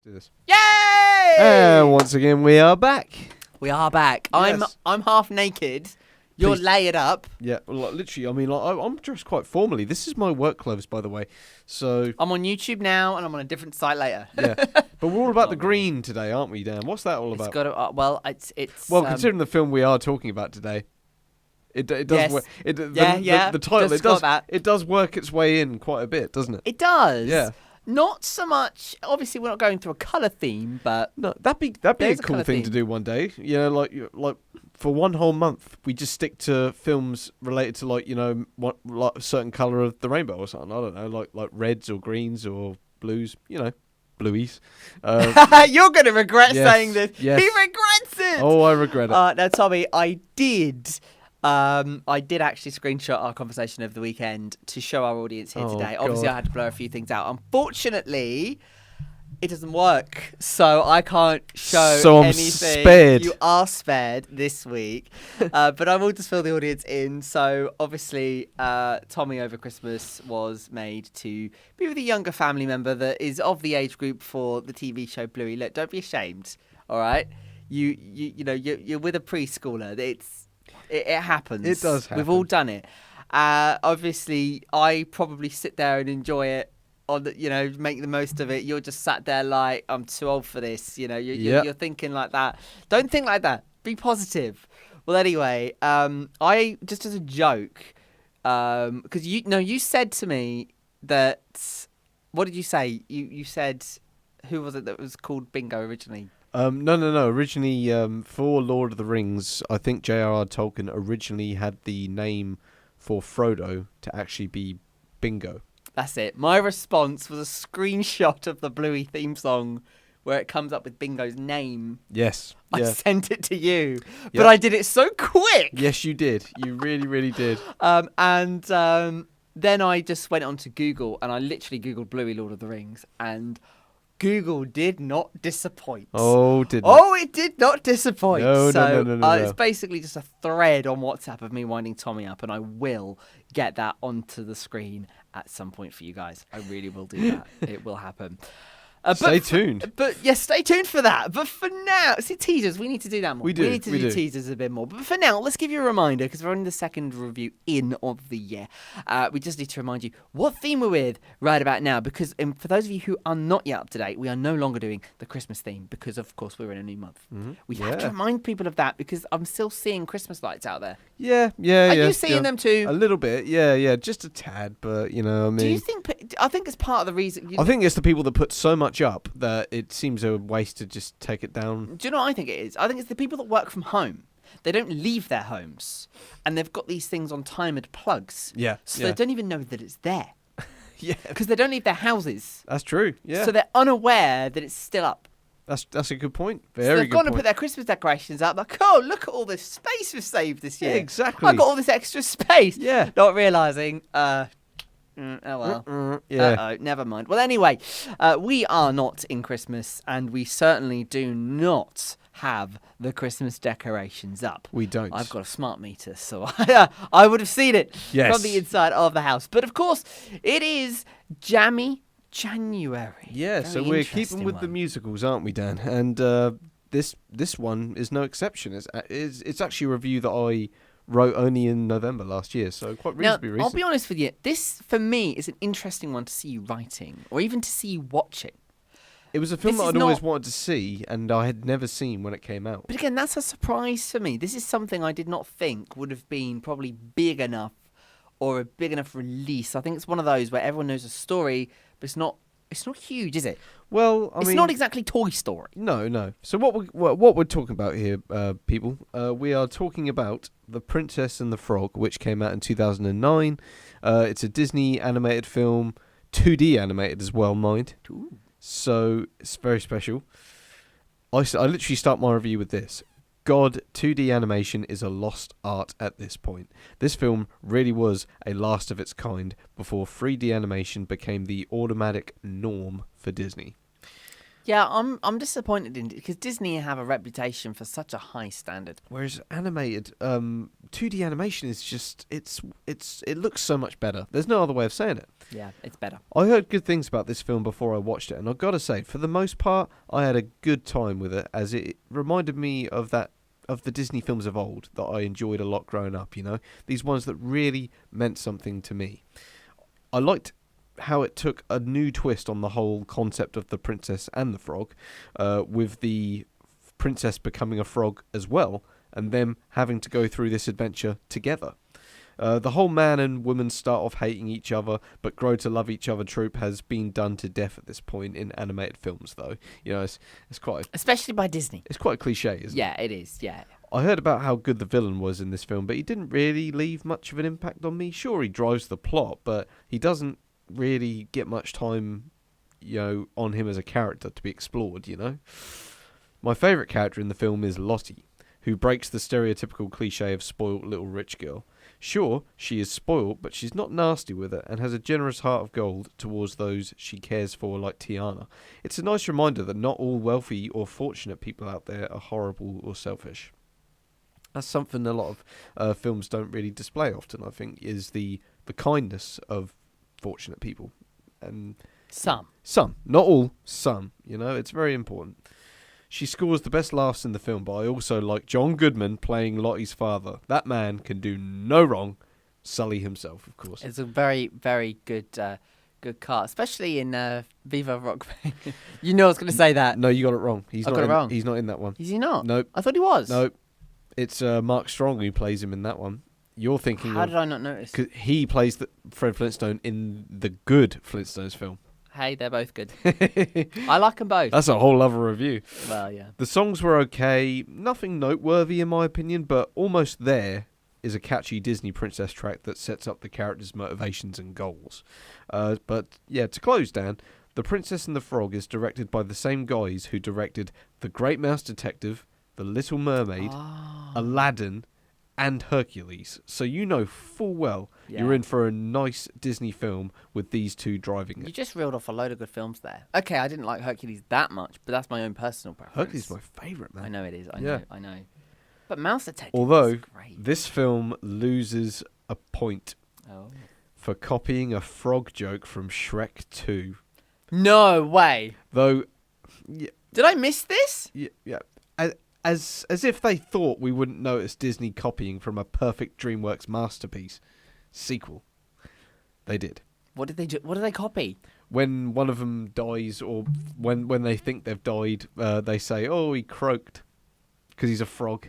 Do this. Yay! And once again, we are back. We are back. Yes. I'm half naked. You're Please. layered up. Yeah, well, like, literally. I mean, like, I'm dressed quite formally. This is my work clothes, by the way. So I'm on YouTube now, and I'm on a different site later. yeah, but we're all about the green today, aren't we, Dan? What's that all It's about? got to, it's. Well, considering the film we are talking about today, it does Yes. work. The title just got that. it does work its way in quite a bit, doesn't it? It does. Yeah. Not so much. Obviously, we're not going through a color theme, but No, that'd be There's a a cool colour thing to theme. do one day. You know, like for one whole month, we just stick to films related to like a certain color of the rainbow or something. I don't know, like reds or greens or blues. You know, blueies. you're going to regret Yes, saying this. yes. He regrets it. Oh, I regret it. Now, Tommy, I did actually screenshot our conversation over the weekend to show our audience here Oh, today. Obviously, God. I had to blur a few things out. Unfortunately, it doesn't work, so I can't show So I'm anything. spared. You are spared this week, but I will just fill the audience in. So, obviously, Tommy over Christmas was made to be with a younger family member that is of the age group for the TV show Bluey. Look, don't be ashamed. All right, you're with a preschooler. It happens. It does happen. We've all done it. Obviously, I probably sit there and enjoy it. Make the most of it. You're just sat there like, I'm too old for this. You're thinking like that. Don't think like that. Be positive. Well, anyway, I just as a joke, because you said to me that. What did you say? You said, who was it that was called Bingo originally? No. Originally, for Lord of the Rings, I think J.R.R. Tolkien originally had the name for Frodo to actually be Bingo. That's it. My response was a screenshot of the Bluey theme song where it comes up with Bingo's name. Yes. I Yeah. sent it to you, but Yep. I did it so quick. Yes, you did. You really, really did. Then I just went onto Google and I literally Googled Bluey Lord of the Rings, and Google did not disappoint. Oh, didn't it? Oh, it did not disappoint. No. It's basically just a thread on WhatsApp of me winding Tommy up, and I will get that onto the screen at some point for you guys. I really will do that. It will happen. Stay tuned. But yes, stay tuned for that. But for now, see, teasers, we need to do that more. We do, We need to we do do. teasers a bit more. But for now, let's give you a reminder, because we're only the second review in of the year. We just need to remind you what theme we're with right about now, because for those of you who are not yet up to date, we are no longer doing the Christmas theme, because of course we're in a new month. Mm-hmm. We have to remind people of that, because I'm still seeing Christmas lights out there. Yeah. Are you seeing them too? A little bit, yeah, just a tad, but I mean. Do you think? I think it's part of the reason. I think it's the people that put so much up that it seems a waste to just take it down. Do you know what I think it is? I think it's the people that work from home. They don't leave their homes, and they've got these things on timed plugs. Yeah. So they don't even know that it's there. Yeah. Because they don't leave their houses. That's true. Yeah. So they're unaware that it's still up. That's a good point. So Very they've good gone point. to put their Christmas decorations up. Like, oh, look at all this space we've saved this year. Yeah, exactly. I've got all this extra space. Yeah. Not realising, oh well. Yeah. Never mind. Well, anyway, we are not in Christmas, and we certainly do not have the Christmas decorations up. We don't. I've got a smart meter, so I would have seen it Yes. from the inside of the house. But of course, it is jammy January. Yeah, Very so we're interesting keeping with the one. musicals, aren't we, Dan? And this one is no exception. It's actually a review that I wrote only in November last year, so quite Now, reasonably recent. I'll be honest with you. This, for me, is an interesting one to see you writing, or even to see you watching. It was a film this that is I'd always not- wanted to see, and I had never seen when it came out. But again, that's a surprise for me. This is something I did not think would have been probably big enough or a big enough release. I think it's one of those where everyone knows a story, but it's not huge, is it? Well, I It's mean, not exactly Toy Story. No. So what we're talking about here, people, we are talking about The Princess and the Frog, which came out in 2009. It's a Disney animated film, 2D animated as well, mind. Ooh. So it's very special. I literally start my review with this. God, 2D animation is a lost art at this point. This film really was a last of its kind before 3D animation became the automatic norm for Disney. Yeah, I'm disappointed in because Disney have a reputation for such a high standard. Whereas animated, 2D animation is just it looks so much better. There's no other way of saying it. Yeah, it's better. I heard good things about this film before I watched it, and I've got to say, for the most part, I had a good time with it, as it reminded me of the Disney films of old that I enjoyed a lot growing up. These ones that really meant something to me. I liked how it took a new twist on the whole concept of the princess and the frog, with the princess becoming a frog as well, and them having to go through this adventure together. The whole man and woman start off hating each other but grow to love each other trope has been done to death at this point in animated films, though. It's quite Especially by Disney. it's quite a cliche, isn't it? Yeah, it is. Yeah. I heard about how good the villain was in this film, but he didn't really leave much of an impact on me. Sure, he drives the plot, but he doesn't really get much time, on him as a character to be explored. My favourite character in the film is Lottie, who breaks the stereotypical cliche of spoilt little rich girl. Sure, she is spoilt, but she's not nasty with it and has a generous heart of gold towards those she cares for, like Tiana. It's a nice reminder that not all wealthy or fortunate people out there are horrible or selfish. That's something a lot of films don't really display often, I think, is the kindness of fortunate people. And Some, not all, some. It's very important. She scores the best laughs in the film, but I also like John Goodman playing Lottie's father. That man can do no wrong. Sully himself, of course. it's a very, very good cast, especially in Viva Rock. You know I was going to say that. No, you got it wrong. I got it wrong. He's not in that one. Is he not? Nope. I thought he was. Nope. It's Mark Strong who plays him in that one. You're thinking How did I not notice? 'cause he plays Fred Flintstone in the good Flintstones film. Hey, they're both good. I like them both. That's a whole other review. Well, yeah. The songs were okay, nothing noteworthy in my opinion, but Almost There is a catchy Disney princess track that sets up the characters' motivations and goals. But yeah, to close, Dan, The Princess and the Frog is directed by the same guys who directed The Great Mouse Detective, The Little Mermaid, Aladdin, and Hercules. So full well you're in for a nice Disney film with these two driving You it. just reeled off a load of good films there. Okay, I didn't like Hercules that much, but that's my own personal preference. Hercules is my favourite, man. I know it is. I Yeah. know. But Mouse Detective Although is great. this film loses a point Oh. for copying a frog joke from Shrek 2. No way. Though, Did I miss this? yeah, as if they thought we wouldn't notice Disney copying from a perfect DreamWorks masterpiece sequel. They did. What did they do? What did they copy? When one of them dies, or when they think they've died, they say, "Oh, he croaked," because he's a frog.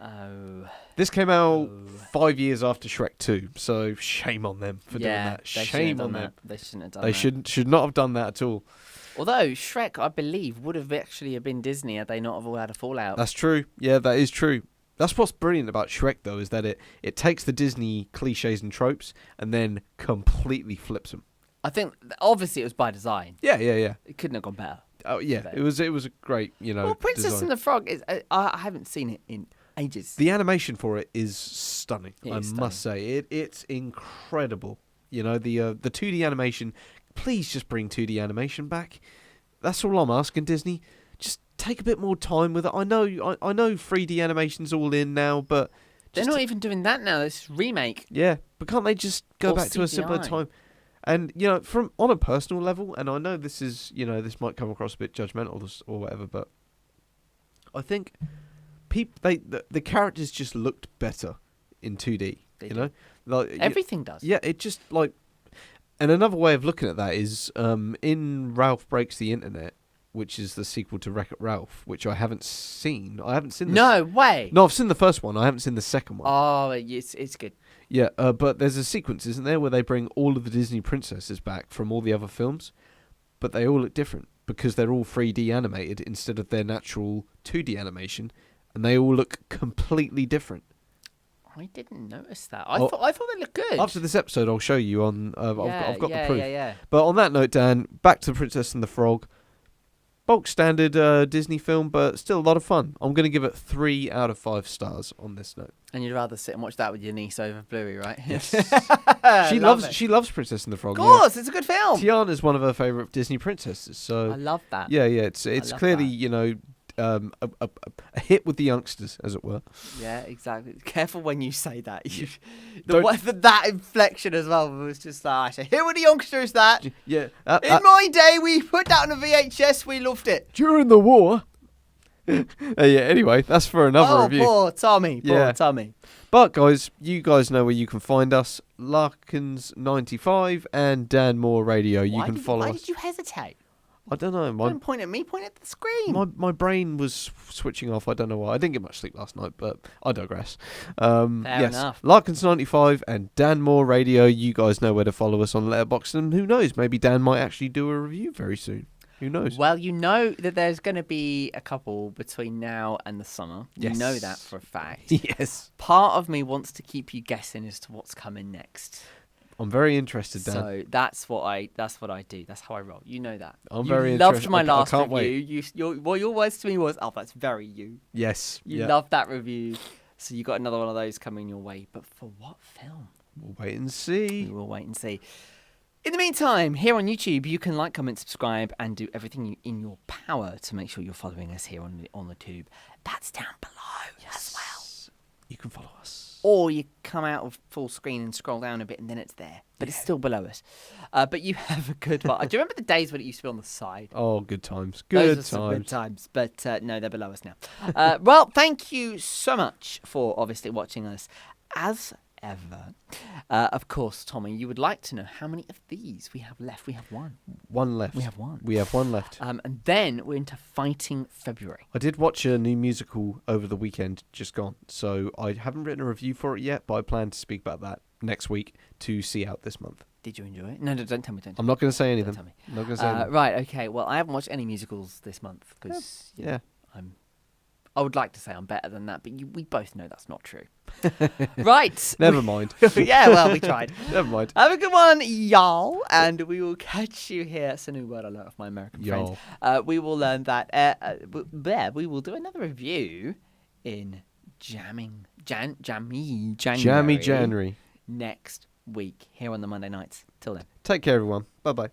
Oh. This came out 5 years after Shrek 2, so shame on them for doing that. They shouldn't Shame have on done them. that. They shouldn't have done They that. should not have done that at all. Although Shrek, I believe, would have actually been Disney had they not have all had a fallout. That's true. Yeah, that is true. That's what's brilliant about Shrek, though, is that it takes the Disney cliches and tropes and then completely flips them. I think obviously it was by design. Yeah. It couldn't have gone better. Oh, yeah. It was a great, Well, Princess design. and the Frog is. I haven't seen it in ages. The animation for it is stunning. It I is must say it's incredible. The 2D animation. Please just bring 2D animation back. That's all I'm asking, Disney. Just take a bit more time with it. I know 3D animation's all in now, but They're not even doing that now. It's remake. yeah. But can't they just go Or back to a simpler CGI. time? And from on a personal level, and I know this is this might come across a bit judgmental or whatever, but I think the characters just looked better in 2D. They you do. know, like Everything does. yeah, it just like. And another way of looking at that is in Ralph Breaks the Internet, which is the sequel to Wreck-It Ralph, which I haven't seen. I haven't seen. No way. No, I've seen the first one. I haven't seen the second one. Oh, it's good. Yeah, but there's a sequence, isn't there, where they bring all of the Disney princesses back from all the other films, but they all look different because they're all 3D animated instead of their natural 2D animation, and they all look completely different. I didn't notice that. I thought they looked good. After this episode, I'll show you on. I've got the proof. Yeah. But on that note, Dan, back to The Princess and the Frog. bulk standard Disney film, but still a lot of fun. I'm going to give it 3 out of 5 stars on this note. And you'd rather sit and watch that with your niece over Bluey, right? Yes. Love it. She loves Princess and the Frog. Of course, it's a good film. Tiana's one of her favourite Disney princesses. So I love that. Yeah, it's clearly a hit with the youngsters, as it were. Yeah, exactly. Careful when you say that. That inflection as well was just like, I say, here with the youngsters. That Yeah. in my day, we put that on a VHS. We loved it During the war. Anyway, that's for another review. Poor Tommy. Poor Tommy. But guys, you guys know where you can find us. Larkins95 and Dan Moore Radio. You can follow us. Why did you hesitate? I don't know. Don't point at me, point at the screen. My brain was switching off. I don't know why. I didn't get much sleep last night, but I digress. Fair enough. Larkins95 and Dan Moore Radio. You guys know where to follow us on Letterboxd, and who knows? Maybe Dan might actually do a review very soon. Who knows? Well, you know that there's going to be a couple between now and the summer. Yes. You know that for a fact. Yes. Part of me wants to keep you guessing as to what's coming next. I'm very interested, Dan. So that's what I do. That's how I roll. You know that. I'm very loved interested. my I last can't review. Your words to me was, "Oh, that's very you." Yes. You loved that review. So you got another one of those coming your way. But for what film? We'll wait and see. We will wait and see. In the meantime, here on YouTube, you can like, comment, subscribe, and do everything in your power to make sure you're following us here on the tube. That's down below as well. You can follow us. Or you come out of full screen and scroll down a bit, and then it's there. But it's still below us. But you have a good one. Do you remember the days when it used to be on the side? Oh, good times. Those are some good times. But no, they're below us now. Well, thank you so much for obviously watching us as ever. Of course, Tommy, you would like to know how many of these we have left. We have one. One left. We have one. We have one left. And then we're into Fighting February. I did watch a new musical over the weekend, just gone. So I haven't written a review for it yet, but I plan to speak about that next week to see out this month. Did you enjoy it? No, don't tell me. I'm not going to say anything. Don't tell me. I'm not going to say anything. Right, okay. Well, I haven't watched any musicals this month because I would like to say I'm better than that, but we both know that's not true. Right. Never mind. Yeah, well, we tried. Never mind. Have a good one, y'all, and we will catch you here. It's a new word I learned off my American friends. We will learn that. We will do another review in Jammy January January next week here on the Monday nights. Till then. Take care, everyone. Bye-bye.